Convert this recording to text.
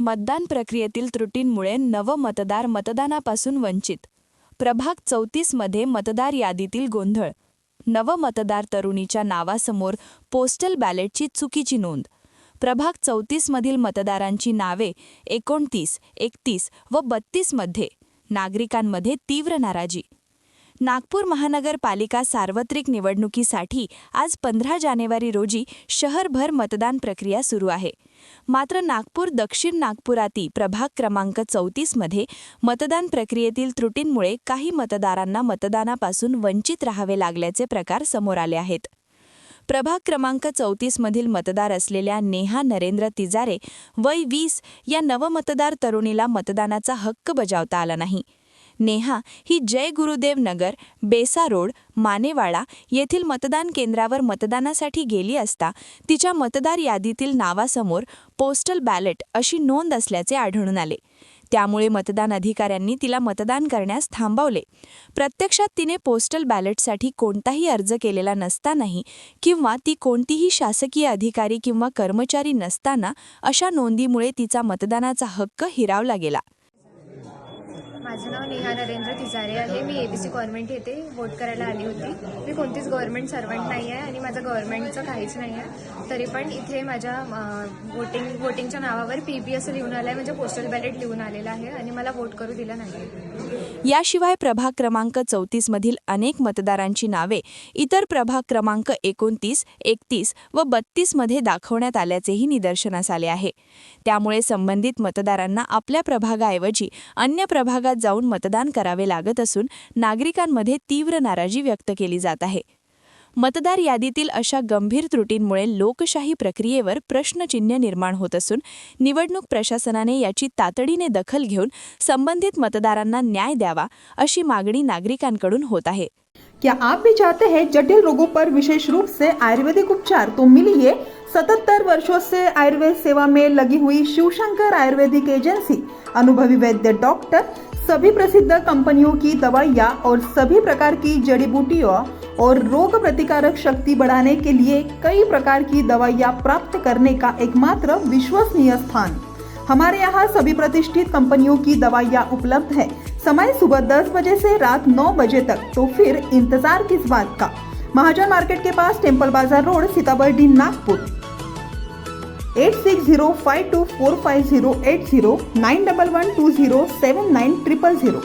मतदान प्रक्रियेतील त्रुटींमुळे नवमतदार मतदानापासून वंचित. प्रभाग 34 मध्ये मतदार यादीतील गोंधळ. नवमतदार तरुणीच्या नावासमोर पोस्टल बॅलेटची चुकीची नोंद. प्रभाग 34 मधील मतदारांची नावे 29, 31 व 32 मध्ये. नागरिकांमध्ये तीव्र नाराजी. नागपूर महानगरपालिका सार्वत्रिक निवडणुकीसाठी आज 15 जानेवारी रोजी शहरभर मतदान प्रक्रिया सुरू आहे. मात्र नागपूर दक्षिण नागपुरातील प्रभाग क्रमांक 34 मध्ये मतदान प्रक्रियेतील त्रुटींमुळे काही मतदारांना मतदानापासून वंचित राहावे लागल्याचे प्रकार समोर आले आहेत. प्रभाग क्रमांक 34 मधील मतदार असलेल्या नेहा नरेंद्र तिजारे वय 20 या नवमतदार तरुणीला मतदानाचा हक्क बजावता आला नाही. नेहा ही जय गुरुदेव नगर, बेसा रोड, मानेवाडा येथील मतदान केंद्रावर मतदानासाठी गेली असता तिच्या मतदार यादीतील नावासमोर पोस्टल बॅलेट अशी नोंद असल्याचे आढळून आले. त्यामुळे मतदान अधिकाऱ्यांनी तिला मतदान करण्यास थांबवले. प्रत्यक्षात तिने पोस्टल बॅलेटसाठी कोणताही अर्ज केलेला नसतानाही किंवा ती कोणतीही शासकीय अधिकारी किंवा कर्मचारी नसताना अशा नोंदीमुळे तिचा मतदानाचा हक्क हिरावला गेला. माझं नाव नेहा नरेंद्र तिजारे आहे. मी ABC गव्हर्नमेंट येथे वोट करायला आली होती. मी कोणतीच गव्हर्नमेंट सर्वंट नाही आहे आणि माझं गव्हर्नमेंटचं काहीच नाही आहे. तरी पण इथे माझ्या वोटिंगच्या नावावर PB असं लिहून आलं आहे, म्हणजे पोस्टल बॅलेट लिहून आलेलं आहे आणि मला वोट करू दिलं नाही. याशिवाय प्रभाग क्रमांक 34 मधील अनेक मतदारांची नावे इतर प्रभाग क्रमांक 29, 31 व 32 मध्ये दाखवण्यात आल्याचेही निदर्शनास आले आहे. त्यामुळे संबंधित मतदारांना आपल्या प्रभागाऐवजी अन्य प्रभागात जाऊन मतदान करावे लागत असून नागरिकांमध्ये तीव्र नाराजी व्यक्त केली जात आहे. मतदार यादीतील अशा गंभीर त्रुटींमुळे लोकशाही प्रक्रियेवर प्रश्नचिन्ह निर्माण होत असून निवडणूक प्रशासनाने याची तातडीने दखल घेऊन संबंधित मतदारांना न्याय द्यावा अशी मागणी नागरिकांकडून होत आहे. क्या आप भी चाहते हैं जटिल रोगों पर विशेष रूप से आयुर्वेदिक उपचार? तो मिलिए 77 वर्षों से आयुर्वेद सेवा में लगी हुई शिवशंकर आयुर्वेदिक एजेंसी. अनुभवी वैद्य डॉक्टर, सभी प्रसिद्ध कंपनियों की दवाइयाँ और सभी प्रकार की जड़ी बूटियों और रोग प्रतिकारक शक्ति बढ़ाने के लिए कई प्रकार की दवाइयाँ प्राप्त करने का एकमात्र विश्वसनीय स्थान. हमारे यहाँ सभी प्रतिष्ठित कंपनियों की दवाइयाँ उपलब्ध है. समय सुबह 10 बजे से रात 9 बजे तक. तो फिर इंतजार किस बात का? महाजन मार्केट के पास टेम्पल बाजार रोड, सीताबर्डी, नागपुर. 8605245080 9112079000.